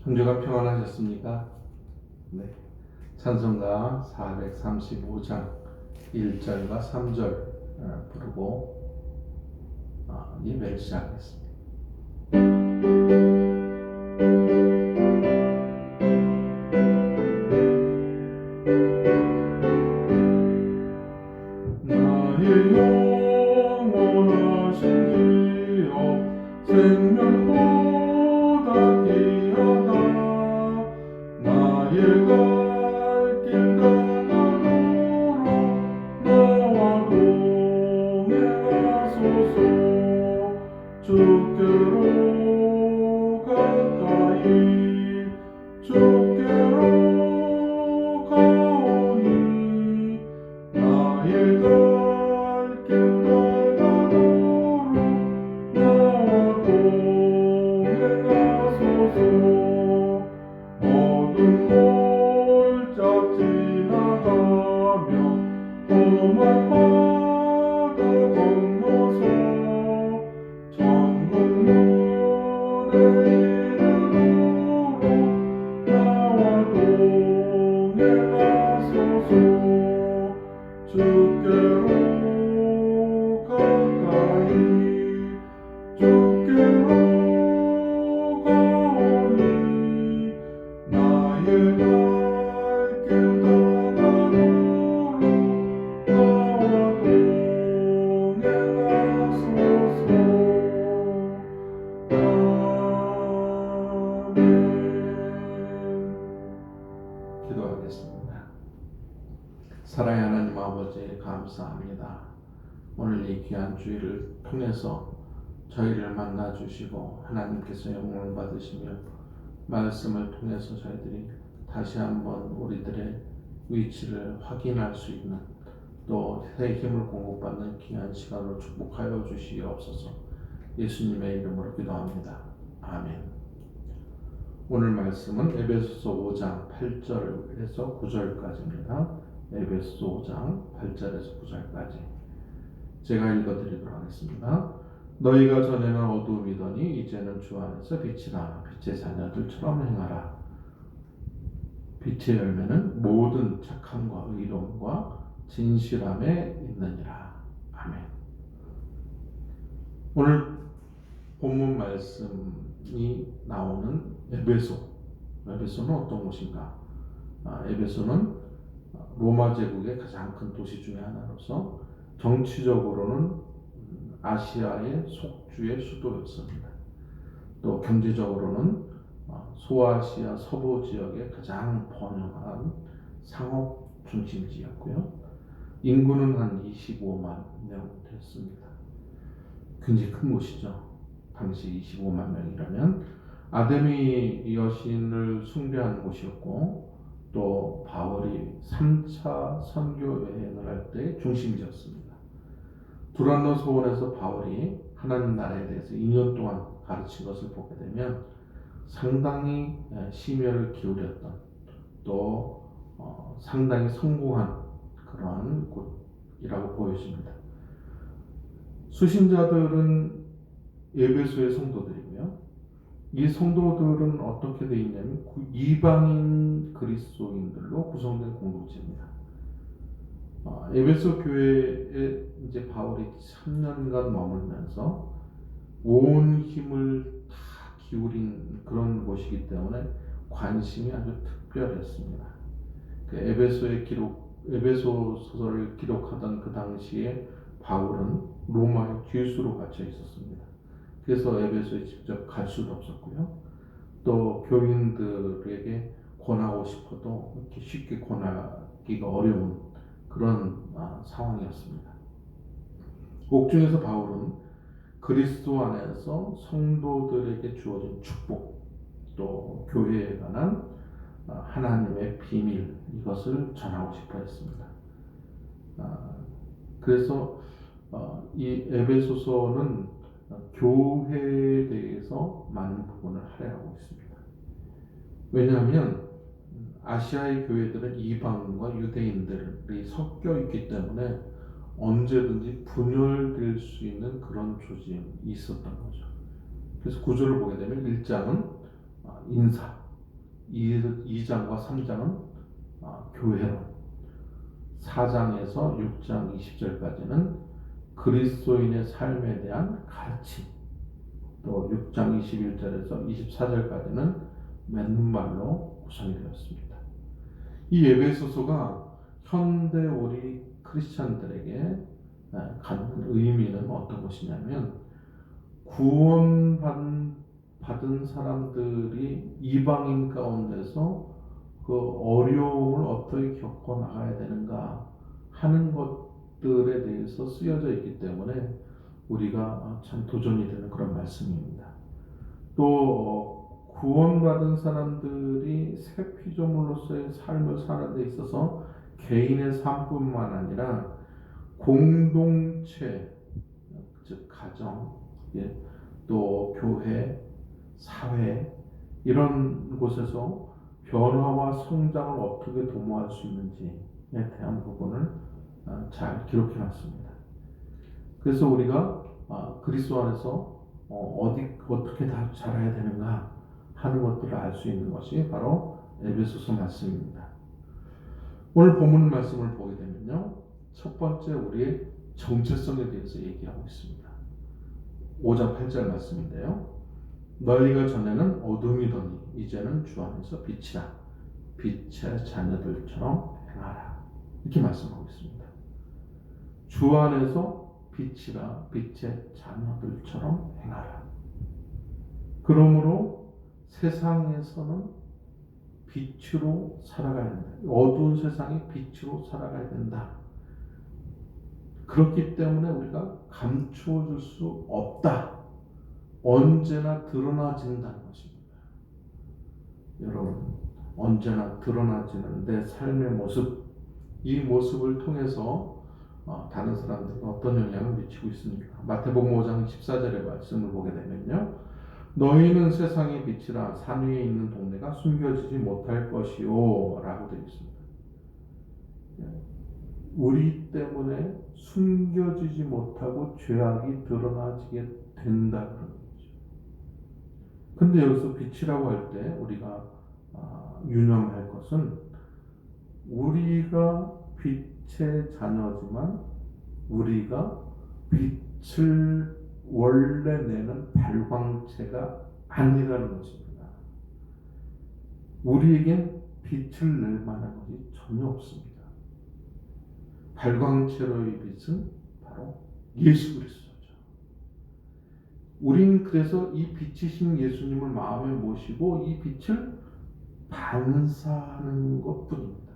한 주간 평안하셨습니까? 네. 찬송가 435장 1절과 3절 부르고 예배를 시작하겠습니다. 나의 영원하신 기업 생명보다 귀하다. 나의 갈 길 다가도록 나와 동행하소서. 주께로 가까이 주께로 가오니 나의 갈 길 다가도록 나와 동행하소서. 어두운 골짝 지나가며 험한 바다 건너서 천국 문에 이르도록 나와 동행하소서. 주께로 가까이 주께로 가오니 나의 갈 길 다가도록 나와 동행하소서. 아멘. 기도하겠습니다. 사랑의 하나님 아버지, 감사합니다. 오늘 이 귀한 주일을 통해서 저희를 만나 주시고 하나님께서 영광을 받으시며 말씀을 통해서 저희들이 다시 한번 우리들의 위치를 확인할 수 있는 또 새 힘을 공급받는 귀한 시간으로 축복하여 주시옵소서. 예수님의 이름으로 기도합니다. 아멘. 오늘 말씀은 에베소서 5장 8절에서 9절까지입니다. 에베소서 5장 8절에서 9절까지 제가 읽어드리도록 하겠습니다. 너희가 전에는 어두움이더니 이제는 주 안에서 빛이라. 빛의 자녀들처럼 행하라. 빛의 열매는 모든 착함과 의로움과 진실함에 있느니라. 아멘. 오늘 본문 말씀이 나오는 에베소는 어떤 곳인가? 에베소는 로마 제국의 가장 큰 도시 중에 하나로서 정치적으로는 아시아의 속주의 수도였습니다. 또 경제적으로는 소아시아 서부 지역의 가장 번영한 상업 중심지였고요. 인구는 한 25만 명 됐습니다. 굉장히 큰 곳이죠. 당시 25만 명이라면 아데미 여신을 숭배하는 곳이었고 또 바울이 3차 선교 여행을 할 때 중심지였습니다. 두란노 소원에서 바울이 하나님 나라에 대해서 2년 동안 가르친 것을 보게 되면 상당히 심혈을 기울였던 또 상당히 성공한 그러한 곳이라고 보여집니다. 수신자들은 에베소의 성도들이고요. 이 성도들은 어떻게 되어 있냐면 이방인 그리스도인들로 구성된 공동체입니다. 에베소 교회에 이제 바울이 3년간 머물면서 온 힘을 다 기울인 그런 곳이기 때문에 관심이 아주 특별했습니다. 그 에베소 소설을 기록하던 그 당시에 바울은 로마의 뒤수로 갇혀 있었습니다. 그래서 에베소에 직접 갈 수도 없었고요. 또 교인들에게 권하고 싶어도 이렇게 쉽게 권하기가 어려운 그런 상황이었습니다. 옥중에서 바울은 그리스도 안에서 성도들에게 주어진 축복, 또 교회에 관한 하나님의 비밀, 이것을 전하고 싶어 했습니다. 그래서 이 에베소서는 교회에 대해서 많은 부분을 할애하고 있습니다. 왜냐하면 아시아의 교회들은 이방인과 유대인들이 섞여 있기 때문에 언제든지 분열될 수 있는 그런 조짐이 있었던 거죠. 그래서 구조를 보게 되면 1장은 인사, 2장과 3장은 교회론, 4장에서 6장 20절까지는 그리스도인의 삶에 대한 가르침, 또 6장 21절에서 24절까지는 맺는 말로 구성이 되었습니다. 이 에베소서가 현대 우리 크리스천들에게 갖는 의미는 어떤 것이냐면, 구원받은 사람들이 이방인 가운데서 그 어려움을 어떻게 겪어 나가야 되는가 하는 것들에 대해서 쓰여져 있기 때문에 우리가 참 도전이 되는 그런 말씀입니다. 또 구원받은 사람들이 새 피조물로서의 삶을 사는 데 있어서 개인의 삶뿐만 아니라 공동체, 즉 가정, 또 교회, 사회, 이런 곳에서 변화와 성장을 어떻게 도모할 수 있는지에 대한 부분을 잘 기록해 놨습니다. 그래서 우리가 그리스도 안에서 어떻게 다 자라야 되는가 하는 것들을 알 수 있는 것이 바로 에베소서 말씀입니다. 오늘 본문 말씀을 보게 되면요, 첫 번째 우리의 정체성에 대해서 얘기하고 있습니다. 5장 8절 말씀인데요, 너희가 전에는 어둠이더니 이제는 주 안에서 빛이라, 빛의 자녀들처럼 행하라, 이렇게 말씀하고 있습니다. 주 안에서 빛이라, 빛의 자녀들처럼 행하라. 그러므로 세상에서는 빛으로 살아가야 된다. 어두운 세상에 빛으로 살아가야 된다. 그렇기 때문에 우리가 감추어 줄 수 없다. 언제나 드러나진다는 것입니다. 여러분, 언제나 드러나지는 내 삶의 모습, 이 모습을 통해서 다른 사람들이 어떤 영향을 미치고 있습니까? 마태복음 5장 14절의 말씀을 보게 되면요, 너희는 세상의 빛이라 산 위에 있는 동네가 숨겨지지 못할 것이요 라고 되어 있습니다. 우리 때문에 숨겨지지 못하고 죄악이 드러나지게 된다 그런 거죠. 근데 여기서 빛이라고 할 때 우리가 유념할 것은, 우리가 빛의 자녀지만 우리가 빛을 원래 내는 발광체가 아니라는 것입니다. 우리에겐 빛을 낼 만한 것이 전혀 없습니다. 발광체로의 빛은 바로 예수 그리스도죠. 우린 그래서 이 빛이신 예수님을 마음에 모시고 이 빛을 반사하는 것뿐입니다.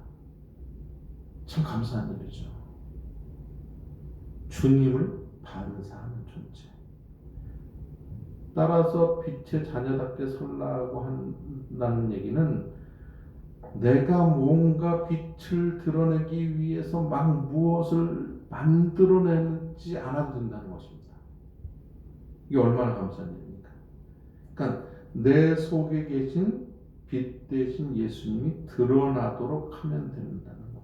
참 감사한 일이죠. 주님을 반사하는 존재. 따라서 빛의 자녀답게 살라고 한다는 얘기는, 내가 뭔가 빛을 드러내기 위해서 막 무엇을 만들어내지 않아도 된다는 것입니다. 이게 얼마나 감사한 일입니까? 그러니까 내 속에 계신 빛 대신 예수님이 드러나도록 하면 된다는 것.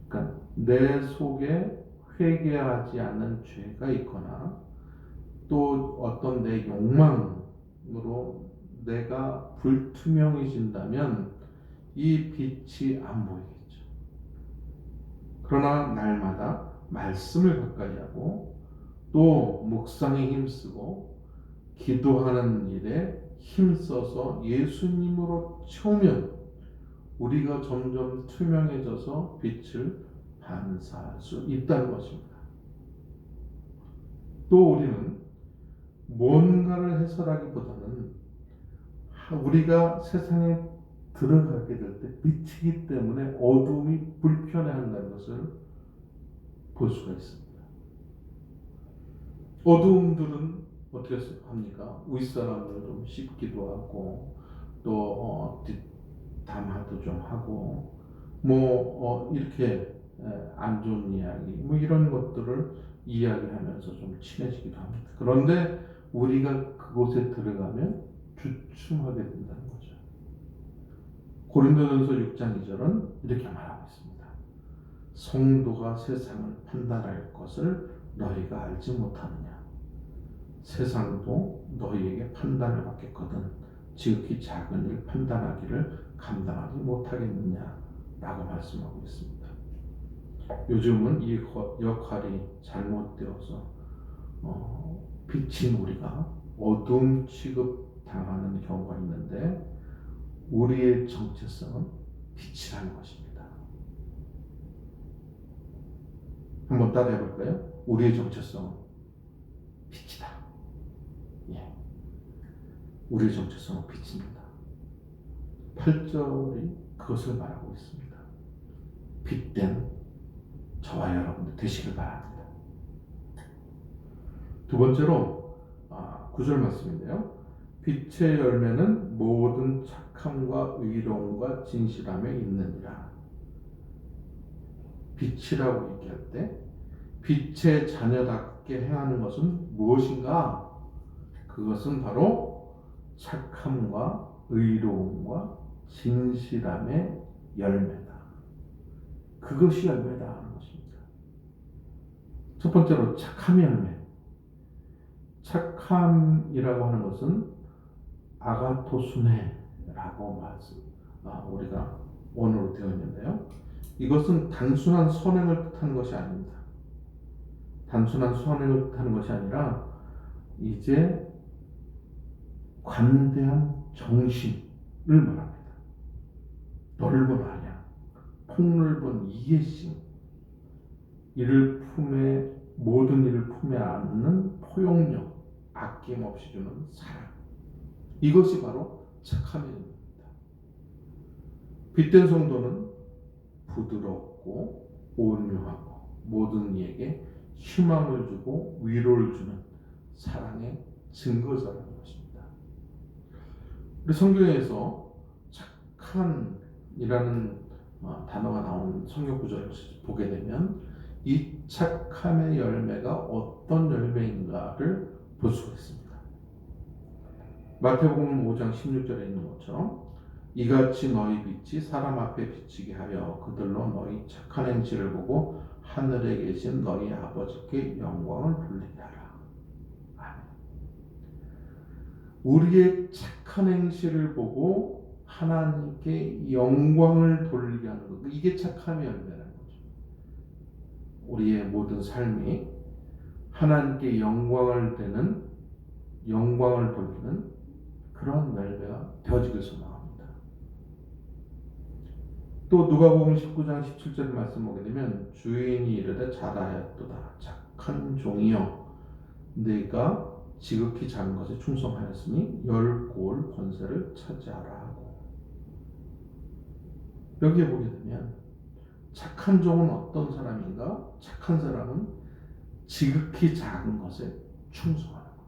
그러니까 내 속에 회개하지 않는 죄가 있거나 또 어떤 내 욕망으로 내가 불투명해진다면 이 빛이 안 보이겠죠. 그러나 날마다 말씀을 가까이 하고 또 묵상에 힘쓰고 기도하는 일에 힘써서 예수님으로 채우면 우리가 점점 투명해져서 빛을 반사할 수 있다는 것입니다. 또 우리는 뭔가를 해서라기보다는 우리가 세상에 들어가게 될 때 빛이기 때문에 어둠이 불편해한다는 것을 볼 수가 있습니다. 어두움들은 어떻게 합니까? 윗사람을 좀 씹기도 하고 또 뒷담화도 좀 하고 이렇게 안 좋은 이야기 이런 것들을 이야기하면서 좀 친해지기도 합니다. 그런데 우리가 그곳에 들어가면 주춤하게 된다는 거죠. 고린도전서 6장 2절은 이렇게 말하고 있습니다. 성도가 세상을 판단할 것을 너희가 알지 못하느냐. 세상도 너희에게 판단을 받겠거든 지극히 작은 일 판단하기를 감당하지 못하겠느냐라고 말씀하고 있습니다. 요즘은 이 역할이 잘못되어서 빛인 우리가 어둠 취급당하는 경우가 있는데, 우리의 정체성은 빛이라는 것입니다. 한번 따라해 볼까요? 우리의 정체성은 빛이다. 예. 우리의 정체성은 빛입니다. 8절이 그것을 말하고 있습니다. 빛된 저와 여러분들 되시길 바랍니다. 두 번째로 9절 말씀인데요. 빛의 열매는 모든 착함과 의로움과 진실함에 있느니라. 빛이라고 얘기할 때 빛의 자녀답게 행하는 것은 무엇인가? 그것은 바로 착함과 의로움과 진실함의 열매다. 그것이 열매다 하는 것입니다. 첫 번째로 착함의 열매. 착함이라고 하는 것은 아가토스네라고 우리가 원어로 되어 있는데요. 이것은 단순한 선행을 뜻하는 것이 아닙니다. 단순한 선행을 뜻하는 것이 아니라 이제 관대한 정신을 말합니다. 넓은 안양, 폭넓은 이해심, 모든 일을 품에 안는 포용력, 아낌없이 주는 사랑. 이것이 바로 착함의 의미입니다. 빛된 성도는 부드럽고 온유하고 모든 이에게 희망을 주고 위로를 주는 사랑의 증거자라는 것입니다. 우리 성경에서 착한이라는 단어가 나온 성경 구절을 보게 되면 이 착함의 열매가 어떤 열매인가를 볼 수가 있습니다. 마태복음 5장 16절에 있는 것처럼 이같이 너희 빛이 사람 앞에 비치게 하여 그들로 너희 착한 행실을 보고 하늘에 계신 너희 아버지께 영광을 돌리게 하라. 아멘. 우리의 착한 행실을 보고 하나님께 영광을 돌리게 하는 것, 이게 착함의 열매라는 거죠. 우리의 모든 삶이 하나님께 영광을 돌리는 그런 열매가 되어지길 소망합니다. 또 누가복음 19장 17절 말씀 보게 되면 주인이 이르되 잘하였도다 착한 종이여 네가 지극히 작은 것에 충성하였으니 10골 권세를 차지하라 하고, 여기에 보게 되면 착한 종은 어떤 사람인가? 착한 사람은 지극히 작은 것에 충성하는 것.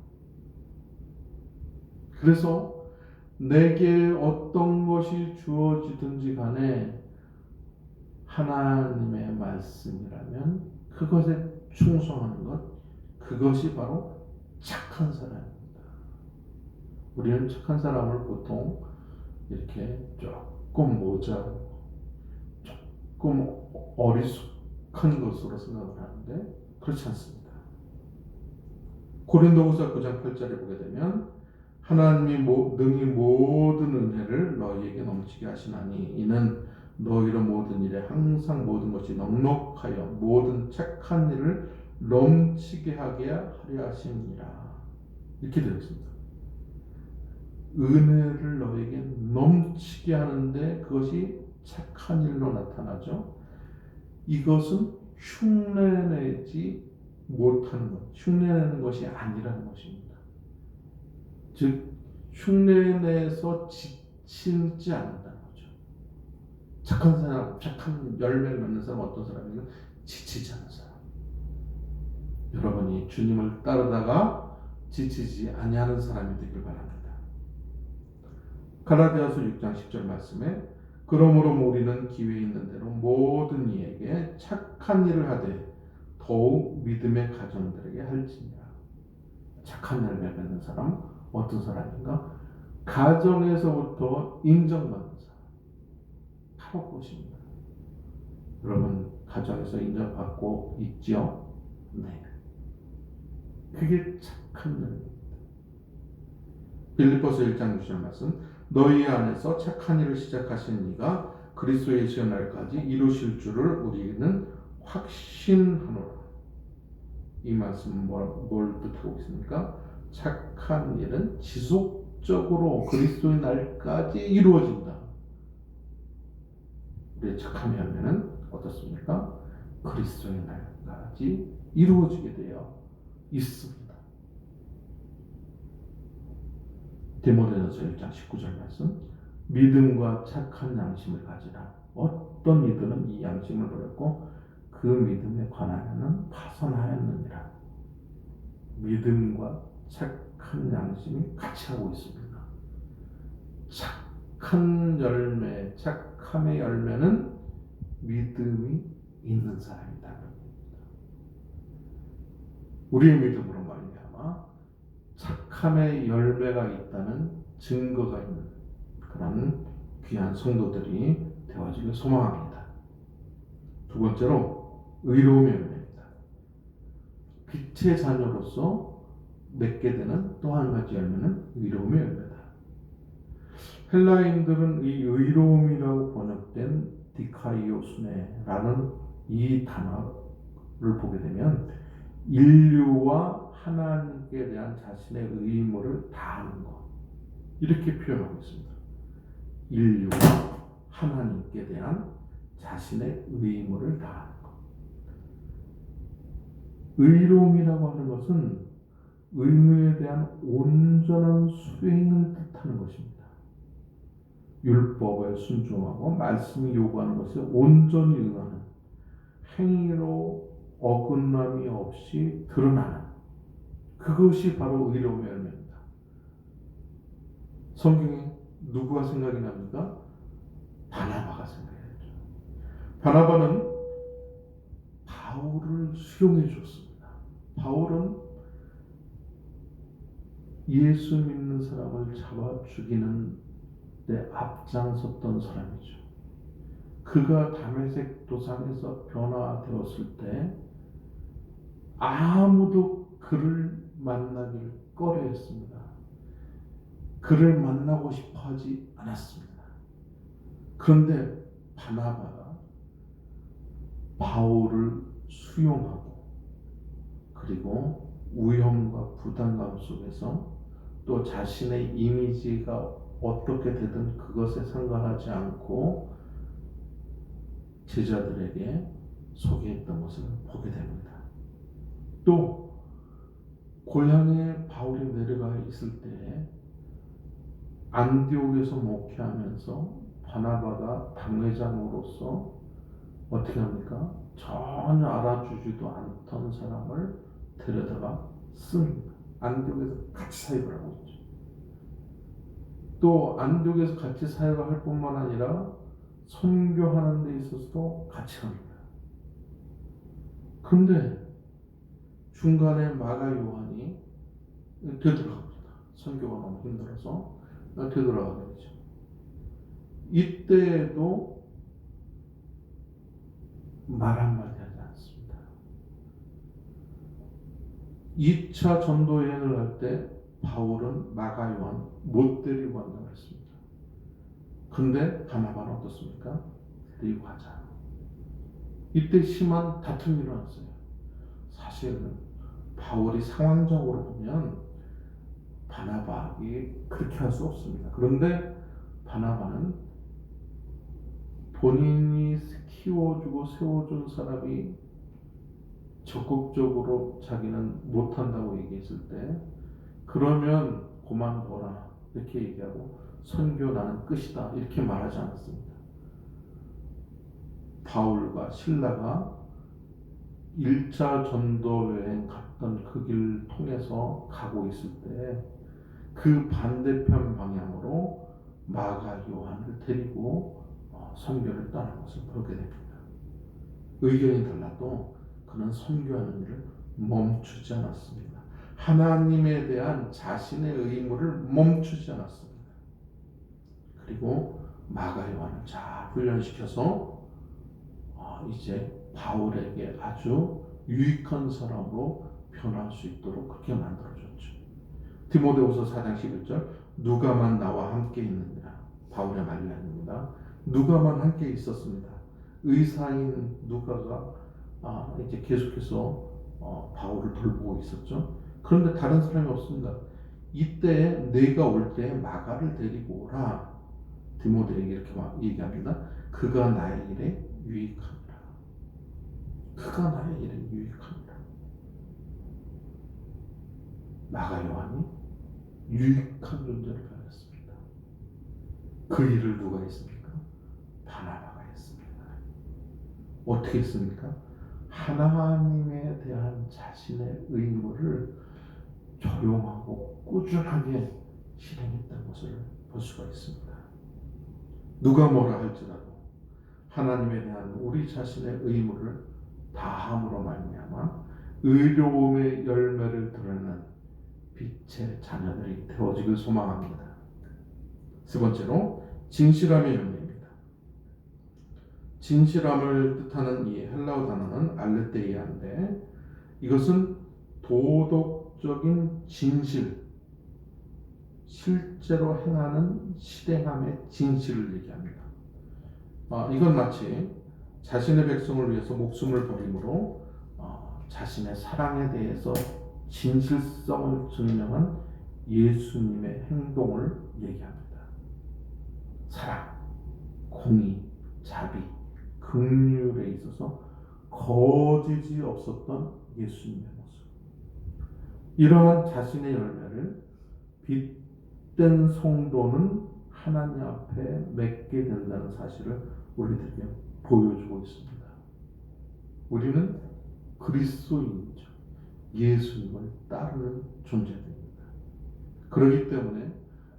그래서 내게 어떤 것이 주어지든지 간에 하나님의 말씀이라면 그것에 충성하는 것, 그것이 바로 착한 사람입니다. 우리는 착한 사람을 보통 이렇게 조금 모자르고 조금 어리숙한 것으로 생각을 하는데 그렇지 않습니다. 고린도후서 9장 8절에 보게 되면 하나님이 능히 모든 은혜를 너희에게 넘치게 하시나니 이는 너희로 모든 일에 항상 모든 것이 넉넉하여 모든 착한 일을 넘치게 하게 하려 하심이라. 이렇게 되어 있습니다. 은혜를 너에게 넘치게 하는데 그것이 착한 일로 나타나죠. 이것은 흉내내지 못하는 것, 흉내내는 것이 아니라는 것입니다. 즉 흉내내서 지치지 않는다는 거죠. 착한 사람, 착한 열매를 맺는 사람 어떤 사람이면 지치지 않는 사람. 여러분이 주님을 따르다가 지치지 아니하는 사람이 되길 바랍니다. 갈라디아서 6장 10절 말씀에 그러므로 우리는 기회 있는 대로 모든 이에게 착한 일을 하되 더욱 믿음의 가정들에게 할지니라. 착한 열매 맺는 사람 어떤 사람인가? 가정에서부터 인정받는 사람. 바로 그것입니다. 여러분 가정에서 인정받고 있죠? 네. 그게 착한 열매입니다. 빌립보서 1장 6절 말씀. 너희 안에서 착한 일을 시작하신 이가 그리스도 예수의 날까지 이루실 줄을 우리는 확신하노라. 이 말씀은 뭘 뜻하고 있습니까? 착한 일은 지속적으로 그리스도의 날까지 이루어진다. 우리의 착함의 열매는 어떻습니까? 그리스도의 날까지 이루어지게 되어 있습니다. 디모데전서 1장 19절 말씀. 믿음과 착한 양심을 가지라. 어떤 이들은 이 양심을 버렸고 그 믿음에 관하여는 파선하였느니라. 믿음과 착한 양심이 같이 하고 있습니다. 착한 열매, 착함의 열매는 믿음이 있는 사람이다. 우리의 믿음으로 말미암아 착함의 열매가 있다는 증거가 있는 그런 귀한 성도들이 되어지길 소망합니다. 두 번째로 의로움의 열매입니다. 빛의 자녀로서 맺게 되는 또 한 가지 열매는 의로움의 열매다. 헬라인들은 이 의로움이라고 번역된 디카이오스네라는 이 단어를 보게 되면 인류와 하나님께 대한 자신의 의무를 다하는 것, 이렇게 표현하고 있습니다. 인류와 하나님께 대한 자신의 의무를 다하는 것. 의로움이라고 하는 것은 의무에 대한 온전한 수행을 뜻하는 것입니다. 율법에 순종하고 말씀이 요구하는 것에 온전히 응하는 행위로 어긋남이 없이 드러나는 그것이 바로 의로움의 열매입니다. 성경에 누구가 생각이 납니까? 바나바가 생각이 나죠. 바나바는 바울을 수용해 줬습니다. 바울은 예수 믿는 사람을 잡아 죽이는 데 앞장섰던 사람이죠. 그가 다메섹 도상에서 변화되었을 때 아무도 그를 만나기를 꺼려했습니다. 그를 만나고 싶어 하지 않았습니다. 그런데 바나바가 바울을 수용하고 그리고 위험과 부담감 속에서 또 자신의 이미지가 어떻게 되든 그것에 상관하지 않고 제자들에게 소개했던 것을 보게 됩니다. 또 고향에 바울이 내려가 있을 때 안디옥에서 목회하면서 바나바가 당회장으로서 어떻게 합니까? 전혀 알아주지도 않던 사람을 데려다가 씁니다. 안디옥에서 같이 사역을 하고 있죠. 또 안디옥에서 같이 사역을 할 뿐만 아니라 선교하는 데 있어서도 같이 합니다. 그런데 중간에 마가 요한이 되돌아갑니다. 선교가 너무 힘들어서 되돌아가게 되죠. 이때에도 말 한마디 하지 않습니다. 2차 전도 여행을 할 때 바울은 마가 요한 못 데리고 간다고 했습니다. 그런데 바나바는 어떻습니까? 데리고 가자. 이때 심한 다툼이 일어났어요. 사실은 바울이 상황적으로 보면 바나바에게 그렇게 할 수 없습니다. 그런데 바나바는 본인이 키워주고 세워준 사람이 적극적으로 자기는 못한다고 얘기했을 때 그러면 그만둬라 이렇게 얘기하고 선교 나는 끝이다 이렇게 말하지 않았습니다. 바울과 실라가 1차 전도 여행 갔던 그 길을 통해서 가고 있을 때 그 반대편 방향으로 마가 요한을 데리고 선교를 떠난 것을 보게 됩니다. 의견이 달라도 그는 선교하는 일을 멈추지 않았습니다. 하나님에 대한 자신의 의무를 멈추지 않았습니다. 그리고 마가 요한을 잘 훈련시켜서 이제 바울에게 아주 유익한 사람으로 변할 수 있도록 그렇게 만들어줬죠. 디모데후서 4장 11절 누가만 나와 함께 있느니라. 바울의 말이 아닙니다. 누가만 함께 있었습니다. 의사인 누가가 이제 계속해서 바울을 돌보고 있었죠. 그런데 다른 사람이 없습니다. 이때 내가 올 때 마가를 데리고 오라. 디모데에게 이렇게 막 얘기합니다. 그가 나의 일에 유익하니라. 그가 나의 일에 유익하니라. 마가 요한이 유익한 존재를 변했습니다. 그 일을 누가 했습니까? 바나바가 했습니다. 어떻게 했습니까? 하나님에 대한 자신의 의무를 조용하고 꾸준하게 실행했다는 것을 볼 수가 있습니다. 누가 뭐라 할지라도 하나님에 대한 우리 자신의 의무를 다함으로 말미암아 의로움의 열매를 드러내는 빛의 자녀들이 되어지길 소망합니다. 세 번째로 진실함의 열매입니다. 진실함을 뜻하는 이 헬라어 단어는 알레테이아인데 이것은 도덕적인 진실, 실제로 행하는 실행함의 진실을 얘기합니다. 이건 마치 자신의 백성을 위해서 목숨을 버림으로 자신의 사랑에 대해서 진실성을 증명한 예수님의 행동을 얘기합니다. 사랑, 공의, 자비, 긍휼에 있어서 거짓이 없었던 예수님의 모습. 이러한 자신의 열매를 빛된 성도는 하나님 앞에 맺게 된다는 사실을 우리들에게 보여주고 있습니다. 우리는 그리스도인이죠. 예수님을 따르는 존재들입니다. 그렇기 때문에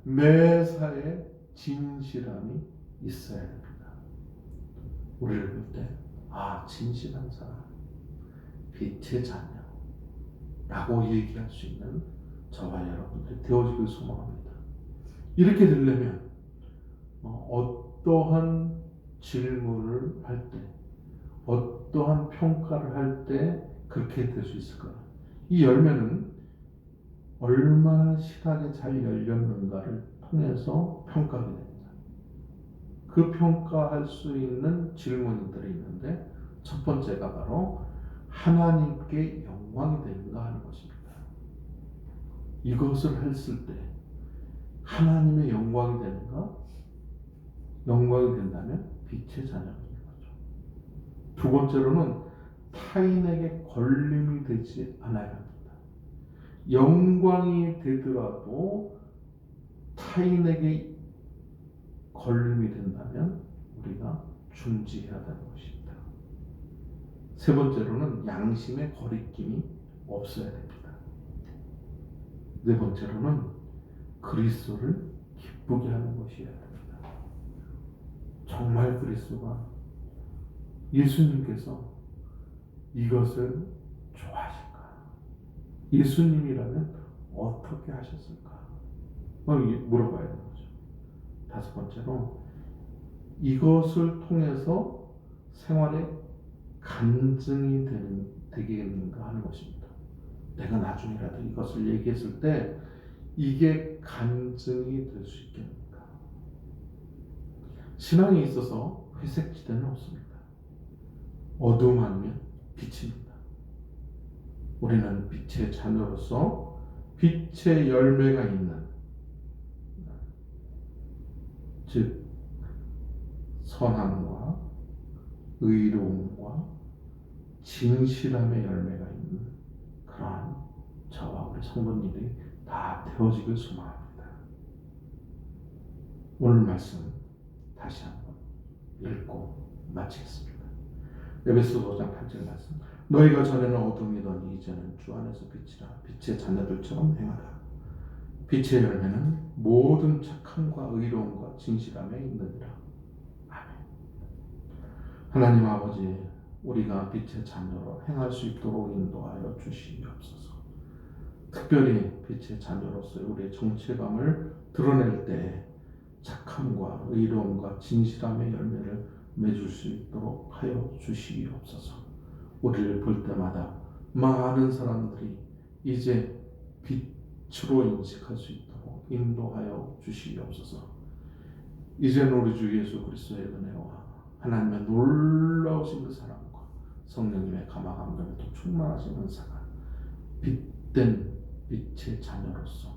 매사에 진실함이 있어야 됩니다. 우리를 볼 때 진실한 사람, 빛의 자녀라고 얘기할 수 있는 저와 여러분들이 되어지길 소망합니다. 이렇게 되려면 어떠한 질문을 할 때, 어떠한 평가를 할 때 그렇게 될 수 있을까요? 이 열매는 얼마나 실하게 잘 열렸는가를 통해서 평가하게 됩니다. 그 평가할 수 있는 질문들이 있는데 첫 번째가 바로 하나님께 영광이 되는가 하는 것입니다. 이것을 했을 때 하나님의 영광이 되는가? 영광이 된다면 빛의 자녀인 거죠. 두 번째로는 타인에게 걸림이 되지 않아야 합니다. 영광이 되더라도 타인에게 걸림이 된다면 우리가 중지해야 되는 것입니다. 세 번째로는 양심의 거리낌이 없어야 됩니다. 네 번째로는 그리스도를 기쁘게 하는 것이어야 됩니다. 정말 그리스도가 예수님께서 이것을 좋아하실까? 예수님이라면 어떻게 하셨을까? 물어봐야 되는 거죠. 다섯 번째로 이것을 통해서 생활에 간증이 되겠는가 하는 것입니다. 내가 나중에라도 이것을 얘기했을 때 이게 간증이 될 수 있겠는가? 신앙에 있어서 회색지대는 없습니다. 어둠 아니면 빛입니다. 우리는 빛의 자녀로서 빛의 열매가 있는, 즉 선함과 의로움과 진실함의 열매가 있는 그러한 저와 우리 성도님들이 다 되어지길 소망합니다. 오늘 말씀 다시 한번 읽고 마치겠습니다. 에베소 5장 8절 말씀. 너희가 전에는 어둠이더니 이제는 주 안에서 빛이라. 빛의 자녀들처럼 행하라. 빛의 열매는 모든 착함과 의로움과 진실함에 있느니라. 아멘. 하나님 아버지, 우리가 빛의 자녀로 행할 수 있도록 인도하여 주시옵소서. 특별히 빛의 자녀로서 우리의 정체감을 드러낼 때 착함과 의로움과 진실함의 열매를 맺을 수 있도록 하여 주시옵소서. 우리를 볼 때마다 많은 사람들이 이제 빛으로 인식할 수 있도록 인도하여 주시옵소서. 이제는 우리 주 예수 그리스도의 은혜와 하나님의 놀라우신 그 사랑과 성령님의 감화감동에 충만하신 은사가 빛된 빛의 자녀로서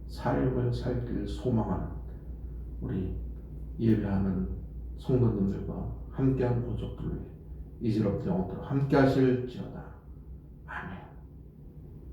삶을 살길 소망하는 우리 예배하는 성도님들과 함께한 고족들 위해 이제로부터 영원토록 함께 하실지어다. 아멘.